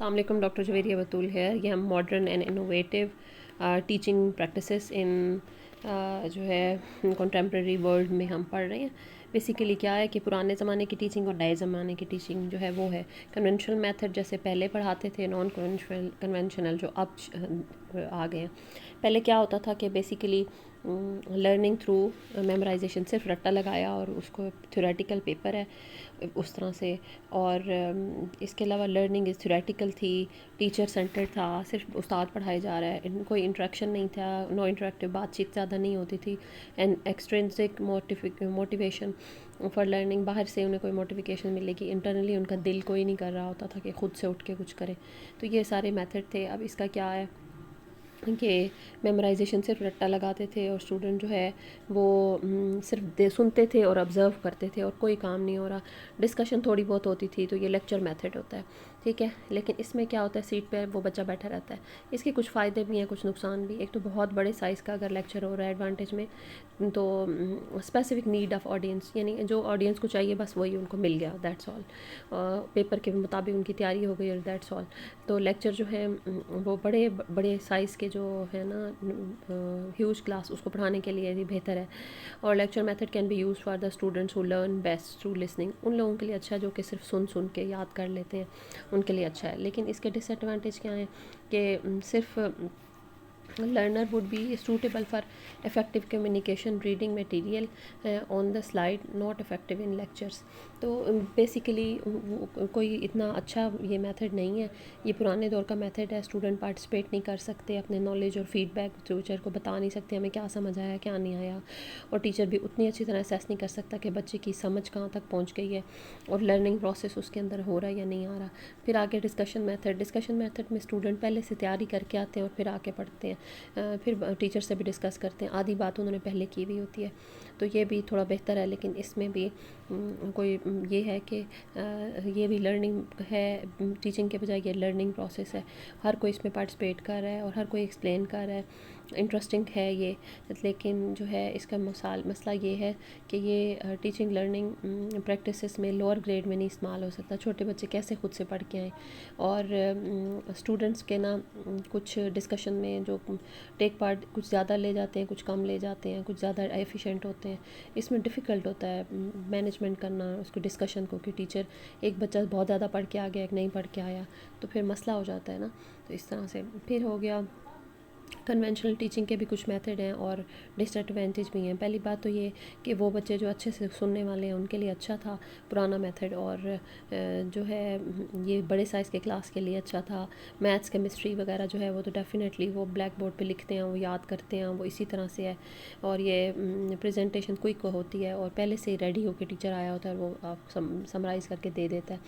السلام علیکم. ڈاکٹر جویریہ بطول ہے. یہ ہم modern and innovative teaching practices in جو ہے کنٹمپریری ورلڈ میں ہم پڑھ رہے ہیں. بیسیکلی کیا ہے کہ پرانے زمانے کی ٹیچنگ اور نئے زمانے کی ٹیچنگ جو ہے وہ ہے کنونشنل میتھڈ جیسے پہلے پڑھاتے تھے، نان کنونشنل جو اب آ گئے ہیں. پہلے کیا ہوتا تھا کہ بیسیکلی لرننگ تھرو میمورائزیشن، صرف رٹا لگایا اور اس کو تھیوریٹیکل پیپر ہے اس طرح سے. اور اس کے علاوہ لرننگ از تھیوریٹیکل تھی، ٹیچر سینٹرڈ تھا، صرف استاد پڑھائے جا رہا ہے، کوئی انٹریکشن نہیں تھا، نو انٹریکٹیو، بات چیت زیادہ نہیں ہوتی تھی. اینڈ ایکسٹرینسک موٹیویشن فار لرننگ، باہر سے انہیں کوئی موٹیفیکیشن ملے گی، انٹرنلی ان کا دل کوئی نہیں کر رہا ہوتا تھا کہ خود سے اٹھ کے کچھ کرے. تو یہ سارے میتھڈ تھے. اب اس کا کیا ہے کہ میمورائزیشن صرف رٹا لگاتے تھے اور اسٹوڈنٹ جو ہے وہ صرف سنتے تھے اور آبزرو کرتے تھے اور کوئی کام نہیں ہو رہا. ڈسکشن تھوڑی بہت ہوتی تھی، تو یہ لیکچر میتھڈ ہوتا ہے، ٹھیک ہے. لیکن اس میں کیا ہوتا ہے، سیٹ پہ وہ بچہ بیٹھا رہتا ہے. اس کے کچھ فائدے بھی ہیں، کچھ نقصان بھی. ایک تو بہت بڑے سائز کا اگر لیکچر ہو رہا ہے ایڈوانٹیج میں، تو اسپیسیفک نیڈ آف آڈینس، یعنی جو آڈینس کو چاہیے بس وہی ان کو مل گیا، دیٹس آل. پیپر کے مطابق ان کی تیاری ہو گئی اور دیٹس آل. تو لیکچر جو ہے وہ بڑے بڑے سائز کے جو ہے نا ہیوج کلاس، اس کو پڑھانے کے لیے بھی بہتر ہے. اور lecture method can be use for the students who learn best through listening. ان لوگوں کے لیے اچھا ہے جو کہ صرف سن کے یاد کر لیتے ہیں، ان کے لیے اچھا ہے. لیکن اس کے ڈس ایڈوانٹیج کیا ہیں کہ صرف learner would be suitable for effective communication, reading material on the slide, not effective in lectures. تو بیسیکلی کوئی اتنا اچھا یہ میتھڈ نہیں ہے. یہ پرانے دور کا میتھڈ ہے. اسٹوڈنٹ پارٹیسپیٹ نہیں کر سکتے، اپنے نالج اور فیڈ بیک ٹیچر کو بتا نہیں سکتے ہمیں کیا سمجھ آیا کیا نہیں آیا. اور ٹیچر بھی اتنی اچھی طرح اسیس نہیں کر سکتا کہ بچے کی سمجھ کہاں تک پہنچ گئی ہے اور لرننگ پروسیس اس کے اندر ہو رہا ہے یا نہیں آ رہا. پھر آگے ڈسکشن میتھڈ میں اسٹوڈنٹ پہلے سے تیاری کر کے آتے ہیں اور پھر آ کے پڑھتے ہیں، پھر ٹیچر سے بھی ڈسکس کرتے ہیں. آدھی بات انہوں نے پہلے کی ہوئی ہوتی ہے، تو یہ بھی تھوڑا بہتر ہے. لیکن اس میں بھی کوئی یہ ہے کہ یہ بھی لرننگ ہے، ٹیچنگ کے بجائے یہ لرننگ پروسیس ہے. ہر کوئی اس میں پارٹیسپیٹ کر رہا ہے اور ہر کوئی ایکسپلین کر رہا ہے، انٹرسٹنگ ہے یہ. لیکن جو ہے اس کا مسئلہ یہ ہے کہ یہ ٹیچنگ لرننگ پریکٹسز میں لوور گریڈ میں نہیں استعمال ہو سکتا. چھوٹے بچے کیسے خود سے پڑھ کے آئیں. اور اسٹوڈنٹس کے نا کچھ ڈسکشن میں جو ٹیک پارٹ کچھ زیادہ لے جاتے ہیں، کچھ کم لے جاتے ہیں، کچھ زیادہ ایفیشینٹ ہوتے ہیں. اس میں ڈیفیکلٹ ہوتا ہے مینجمنٹ کرنا اس کو ڈسکشن کو، کہ ٹیچر ایک بچہ بہت زیادہ پڑھ کے آ گیا، ایک نہیں پڑھ کے آیا، تو پھر مسئلہ ہو جاتا ہے نا. تو اس طرح سے پھر ہو گیا. کنونشنل ٹیچنگ کے بھی کچھ میتھڈ ہیں اور ڈس ایڈوانٹیج بھی ہیں. پہلی بات تو یہ کہ وہ بچے جو اچھے سے سننے والے ہیں ان کے لیے اچھا تھا پرانا میتھڈ، اور جو ہے یہ بڑے سائز کے کلاس کے لیے اچھا تھا. میتھس کیمسٹری وغیرہ جو ہے وہ تو ڈیفینیٹلی وہ بلیک بورڈ پہ لکھتے ہیں، وہ یاد کرتے ہیں، وہ اسی طرح سے ہے. اور یہ پریزنٹیشن کوئک ہوتی ہے اور پہلے سے ہی ریڈی ہو کے ٹیچر آیا ہوتا ہے اور وہ آپ سمرائز کر کے دے دیتا ہے.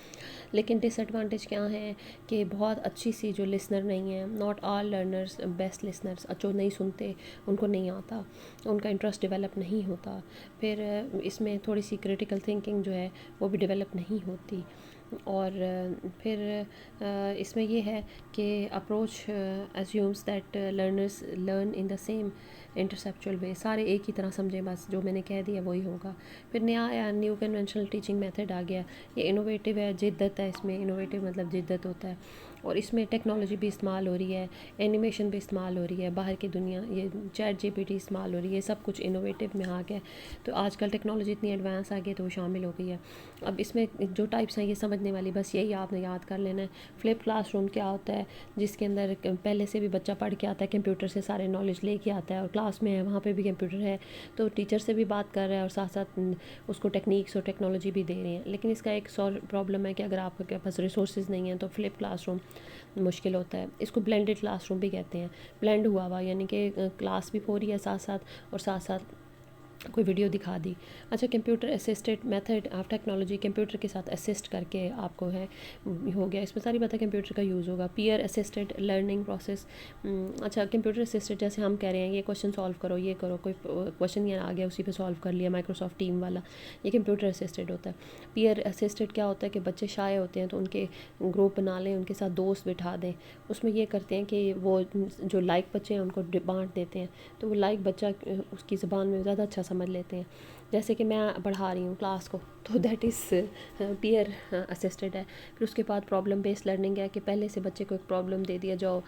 لیکن ڈس ایڈوانٹیج کیا ہیں کہ بہت اچھی سی جو لسنر نہیں ہیں، not all learners best listeners, جو نہیں سنتے ان کو نہیں آتا، ان کا انٹرسٹ ڈیولپ نہیں ہوتا. پھر اس میں تھوڑی سی کریٹیکل تھنکنگ جو ہے وہ بھی ڈیولپ نہیں ہوتی. اور پھر اس میں یہ ہے کہ approach assumes that learners learn in the same interceptual way. سارے ایک ہی طرح سمجھیں، بس جو میں نے کہہ دیا وہی ہوگا. پھر نیا آیا نیو کنونشنل ٹیچنگ میتھڈ آ گیا. یہ انوویٹیو ہے، جدت ہے اس میں. انوویٹیو مطلب جدت ہوتا ہے. اور اس میں ٹیکنالوجی بھی استعمال ہو رہی ہے، اینیمیشن بھی استعمال ہو رہی ہے، باہر کی دنیا، یہ چیٹ جی پی ٹی استعمال ہو رہی ہے. سب کچھ انوویٹیو میں آ گیا. تو آج کل ٹیکنالوجی اتنی ایڈوانس آ گئی تو وہ شامل ہو گئی ہے. اب اس میں جو ٹائپس ہیں یہ سمجھنے والی، بس یہی آپ نے یاد کر لینا ہے. فلپ کلاس روم کیا ہوتا ہے، جس کے اندر پہلے سے بھی بچہ پڑھ کے آتا ہے، کمپیوٹر سے سارے نالج لے کے آتا ہے اور کلاس میں ہے، وہاں پہ بھی کمپیوٹر ہے، تو ٹیچر سے بھی بات کر رہا ہے اور ساتھ ساتھ اس کو ٹیکنیکس اور ٹیکنالوجی بھی دے رہے ہیں. لیکن اس کا ایک پرابلم ہے کہ اگر آپ کے پاس ریسورسز نہیں ہیں تو فلپ کلاس روم مشکل ہوتا ہے. اس کو بلینڈڈ کلاس روم بھی کہتے ہیں. بلینڈ ہوا ہوا یعنی کہ کلاس بھی ہو رہی ہے ساتھ ساتھ اور ساتھ ساتھ کوئی ویڈیو دکھا دی. اچھا، computer assisted method of technology, computer کے ساتھ اسسٹ کر کے آپ کو ہے ہو گیا. اس میں ساری باتیں کمپیوٹر کا یوز ہوگا. Peer assisted learning process. اچھا، کمپیوٹر اسسٹڈ جیسے ہم کہہ رہے ہیں یہ کوشچن سالو کرو، یہ کرو، کوئی کوشچن یہ آ گیا اسی پہ سالو کر لیا، مائکروسافٹ ٹیم والا، یہ کمپیوٹر اسسٹڈ ہوتا ہے. پیئر اسسٹڈ کیا ہوتا ہے کہ بچے شائع ہوتے ہیں تو ان کے گروپ بنا لیں، ان کے ساتھ دوست بٹھا دیں. اس میں یہ کرتے ہیں کہ وہ جو لائک بچے ہیں ان کو بانٹ دیتے ہیں، تو وہ لائک بچہ اس کی زبان میں زیادہ اچھا سمجھ لیتے ہیں. جیسے کہ میں پڑھا رہی ہوں کلاس کو تو دیٹ از پیئر اسسٹڈ ہے. پھر اس کے بعد پرابلم بیس لرننگ ہے کہ پہلے سے بچے کو ایک پرابلم دے دیا جو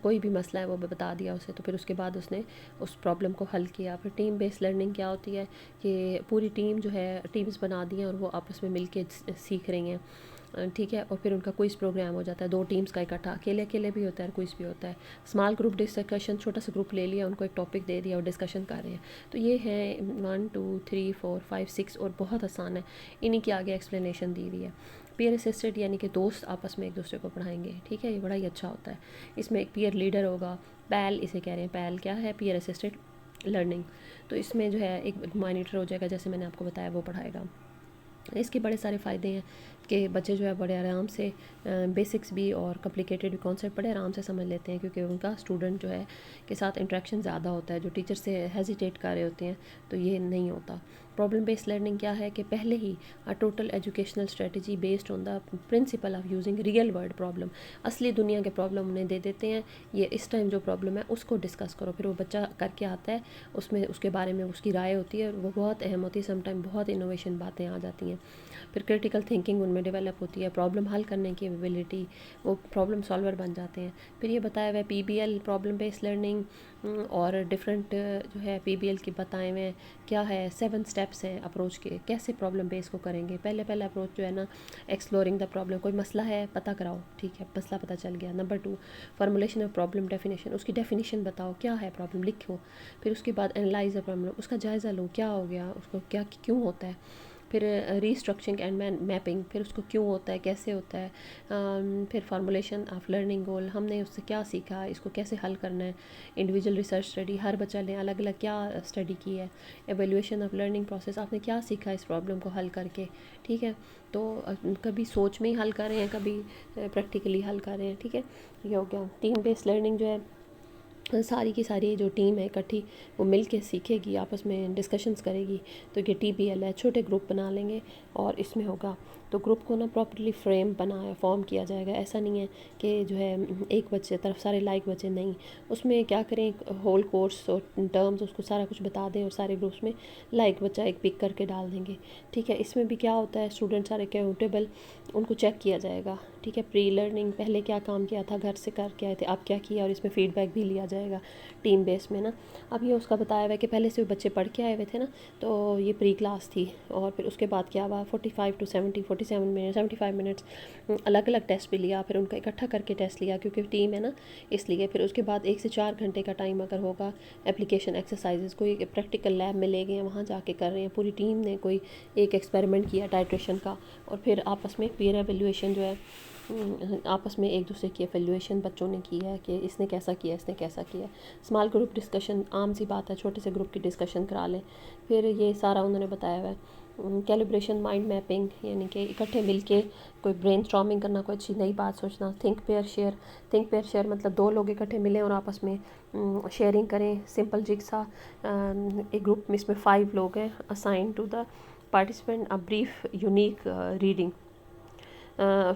کوئی بھی مسئلہ ہے وہ بتا دیا اسے, تو پھر اس کے بعد اس نے اس پرابلم کو حل کیا. پھر ٹیم بیس لرننگ کیا ہوتی ہے کہ پوری ٹیم جو ہے ٹیمز بنا دی ہیں اور وہ آپس میں مل کے سیکھ رہی ہیں, ٹھیک ہے. اور پھر ان کا کوئز پروگرام ہو جاتا ہے, 2 ٹیمز کا اکٹھا, اکیلے بھی ہوتا ہے اور کوئز بھی ہوتا ہے. اسمال گروپ ڈسکشن, چھوٹا سا گروپ لے لیا, ان کو ایک ٹاپک دے دیا اور ڈسکشن کر رہے ہیں. تو یہ ہے 1 2 3 4 5 6 اور بہت آسان ہے, انہی کے آگے ایکسپلینیشن دی ہوئی ہے. پیئر اسسٹڈ یعنی کہ دوست آپس میں ایک دوسرے کو پڑھائیں گے, ٹھیک ہے. یہ بڑا ہی اچھا ہوتا ہے. اس میں ایک پیئر لیڈر ہوگا, پیل اسے کہہ رہے ہیں. پیل کیا ہے؟ Peer assisted learning. تو اس میں جو ہے ایک مانیٹر ہو جائے گا, جیسے میں نے آپ کو بتایا, وہ پڑھائے گا. اس کے بڑے سارے فائدے ہیں کہ بچے جو ہے بڑے آرام سے بیسکس بھی اور کمپلیکیٹڈ کانسیپٹ بڑے آرام سے سمجھ لیتے ہیں, کیونکہ ان کا اسٹوڈنٹ جو ہے کے ساتھ انٹریکشن زیادہ ہوتا ہے. جو ٹیچر سے ہیزیٹیٹ کر رہے ہوتے ہیں تو یہ نہیں ہوتا. پرابلم بیس لرننگ کیا ہے کہ پہلے ہی total educational strategy based on the principle of using real world problem, اصلی دنیا کے پرابلم انہیں دے دیتے ہیں. یہ اس ٹائم جو پرابلم ہے اس کو ڈسکس کرو, پھر وہ بچہ کر کے آتا ہے, اس میں اس کے بارے میں اس کی رائے ہوتی ہے, وہ بہت اہم ہوتی ہے. سم ٹائم بہت انوویشن باتیں آ جاتی ہیں. پھر کرٹیکل تھنکنگ ان میں ڈیولپ ہوتی ہے, پرابلم حل کرنے کی ایبیلٹی, وہ پرابلم سالور بن جاتے ہیں. پھر یہ بتایا ہوا ہے پی be L problem base learning, اور ڈفرینٹ جو ہے پی بی ایل کی بتائے ہوئے ہیں کیا ہے. 7 اسٹیپس ہیں اپروچ کے, کیسے پرابلم بیس کو کریں گے. پہلا اپروچ جو ہے نا, ایکسپلورنگ دا پرابلم, کوئی مسئلہ ہے پتہ کراؤ, ٹھیک ہے, مسئلہ پتہ چل گیا. Number 2 formulation of problem definition, اس کی ڈیفینیشن بتاؤ کیا ہے پرابلم, لکھو. پھر اس کے بعد انالائز دا پرابلم, اس کا جائزہ لو, کیا ہو گیا, اس کو کیا کیوں ہوتا ہے. پھر ریسٹرکچرنگ اینڈ میپنگ, پھر اس کو کیوں ہوتا ہے, کیسے ہوتا ہے. پھر فارمولیشن آف لرننگ گول, ہم نے اس سے کیا سیکھا, اس کو کیسے حل کرنا ہے. انڈیویجول ریسرچ اسٹڈی, ہر بچہ نے الگ الگ کیا اسٹڈی کی ہے. ایویلویشن آف لرننگ پروسیس, آپ نے کیا سیکھا اس پرابلم کو حل کر کے, ٹھیک ہے. تو کبھی سوچ میں ہی حل کر رہے ہیں, کبھی پریکٹیکلی حل کر رہے ہیں, ٹھیک ہے. یہ ہو گیا. ٹیم بیس لرننگ جو ہے ساری کی ساری جو ٹیم ہے اکٹھی, وہ مل کے سیکھے گی, آپس میں ڈسکشنز کرے گی. تو یہ ٹی بی ایل ہے. چھوٹے گروپ بنا لیں گے اور اس میں ہوگا. تو گروپ کو نا پراپرلی فارم کیا جائے گا. ایسا نہیں ہے کہ جو ہے ایک بچے طرف سارے لائک بچے, نہیں. اس میں کیا کریں, ہول کورس اور ٹرمز اس کو سارا کچھ بتا دیں, اور سارے گروپس میں لائک بچہ ایک پک کر کے ڈال دیں گے, ٹھیک ہے. اس میں بھی کیا ہوتا ہے, اسٹوڈنٹ سارے اکاؤنٹیبل, ان کو چیک کیا جائے گا, ٹھیک ہے. پری لرننگ, پہلے کیا کام کیا تھا, گھر سے کر کے آئے تھے, اب کیا کیا, اور اس میں فیڈ بیک بھی لیا جائے گا ٹیم بیس میں نا. اب یہ اس کا بتایا ہوا ہے کہ پہلے سے بچے پڑھ کے آئے ہوئے تھے نا, تو یہ پری کلاس تھی. اور پھر اس کے بعد کیا ہوا, 45 to 70 47 منٹ 75 منٹس الگ الگ ٹیسٹ بھی لیا, پھر ان کا اکٹھا کر کے ٹیسٹ لیا کیونکہ ٹیم ہے نا اس لیے. پھر اس کے بعد 1 سے 4 گھنٹے کا ٹائم اگر ہوگا اپلیکیشن ایکسرسائزز, کوئی پریکٹیکل لیب میں لے گئے ہیں, وہاں جا کے کر رہے ہیں. پوری ٹیم نے کوئی ایک ایکسپیریمنٹ کیا ٹائٹریشن کا, اور پھر آپس میں پیئر ایویلویشن جو ہے, آپس میں ایک دوسرے کی ایویلویشن بچوں نے کی ہے کہ اس نے کیسا کیا, اس نے کیسا کیا. اسمال گروپ ڈسکشن عام سی بات ہے, چھوٹے سے گروپ کی ڈسکشن کرا لیں. پھر یہ سارا انہوں نے بتایا ہوا ہے. کیلیبریشن مائنڈ میپنگ, یعنی کہ اکٹھے مل کے کوئی برین اسٹارمنگ کرنا, کوئی اچھی نئی بات سوچنا. تھنک پیئر شیئر مطلب 2 لوگ اکٹھے ملیں اور آپس میں شیئرنگ کریں. سمپل جگسا, ایک گروپ میں اس میں 5 لوگ ہیں. Assign to the participant brief unique reading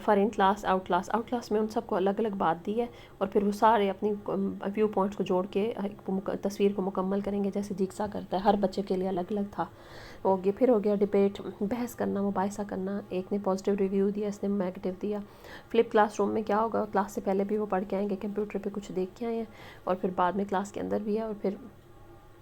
for in class out class میں ان سب کو الگ الگ بات دی ہے, اور پھر وہ سارے اپنی ویو پوائنٹس کو جوڑ کے ایک تصویر کو مکمل کریں گے, جیسے جگسا کرتا ہے. ہر بچے کے لیے الگ الگ تھا. پھر ہو گیا ڈبیٹ, بحث کرنا, مباحثہ کرنا. ایک نے پازیٹیو ریویو دیا, اس نے نیگیٹیو دیا. فلپ کلاس روم میں کیا ہوگا, کلاس سے پہلے بھی وہ پڑھ کے آئیں گے, کمپیوٹر پہ کچھ دیکھ کے آئے ہیں, اور پھر بعد میں کلاس کے اندر بھی ہے, اور پھر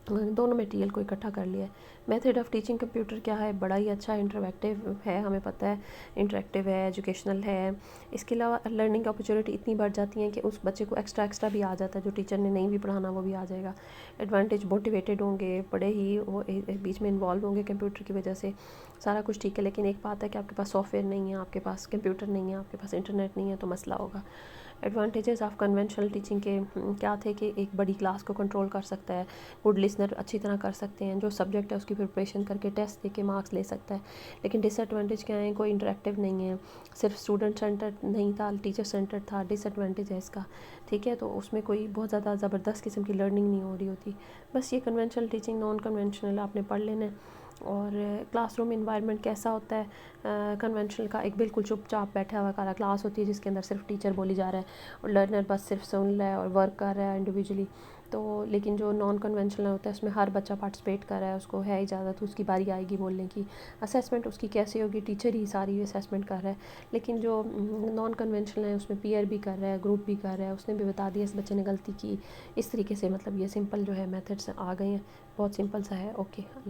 دونوں میٹیریل کو اکٹھا کر لیا ہے. میتھڈ آف ٹیچنگ کمپیوٹر کیا ہے, بڑا ہی اچھا انٹریکٹیو ہے, ہمیں پتہ ہے انٹریکٹیو ہے, ایجوکیشنل ہے. اس کے علاوہ لرننگ اپرچونیٹی اتنی بڑھ جاتی ہیں کہ اس بچے کو ایکسٹرا بھی آ جاتا ہے, جو ٹیچر نے نہیں بھی پڑھانا وہ بھی آ جائے گا. ایڈوانٹیج, موٹیویٹیڈ ہوں گے, بڑے ہی وہ بیچ میں انوالو ہوں گے کمپیوٹر کی وجہ سے. سارا کچھ ٹھیک ہے, لیکن ایک بات ہے کہ آپ کے پاس سافٹ ویئر نہیں ہے, آپ کے پاس کمپیوٹر نہیں ہے, آپ کے پاس انٹرنیٹ نہیں ہے, تو مسئلہ ہوگا. ایڈوانٹیجز آف کنونشنل ٹیچنگ کے کیا تھے کہ ایک بڑی کلاس کو کنٹرول کر سکتا ہے, گڈ لسنر اچھی طرح کر سکتے ہیں, جو سبجیکٹ ہے اس کی پریپریشن کر کے ٹیسٹ دے کے مارکس لے سکتا ہے. لیکن ڈس ایڈوانٹیج کیا ہے, کوئی انٹریکٹیو نہیں ہے, صرف اسٹوڈنٹ سینٹرڈ نہیں تھا, ٹیچر سینٹرڈ تھا. ڈس ایڈوانٹیج ہے اس کا, ٹھیک ہے. تو اس میں کوئی بہت زیادہ زبردست قسم کی لرننگ نہیں ہو رہی ہوتی. بس یہ کنونشنل ٹیچنگ, نان کنونشنل آپ نے پڑھ لینا ہے. اور کلاس روم انوائرمنٹ کیسا ہوتا ہے کنونشنل کا، ایک بالکل چپ چاپ بیٹھا ہوا کالا کلاس ہوتی ہے جس کے اندر صرف ٹیچر بولی جا رہا ہے اور لرنر بس صرف سن رہا ہے اور ورک کر رہا ہے انڈیویجولی. تو لیکن جو نان کنونشنل ہوتا ہے اس میں ہر بچہ پارٹیسپیٹ کر رہا ہے، اس کو ہے اجازت، اس کی باری آئے گی بولنے کی. اسیسمنٹ اس کی کیسی ہوگی، ٹیچر ہی ساری اسیسمنٹ کر رہا ہے. لیکن جو نان کنونشنل ہے اس میں پیئر بھی کر رہا ہے، گروپ بھی کر رہا ہے، اس نے بھی بتا دیا اس بچے نے غلطی کی. اس طریقے سے مطلب یہ سمپل جو ہے میتھڈس آ گئے ہیں، بہت سمپل سا ہے. اوکے اللہ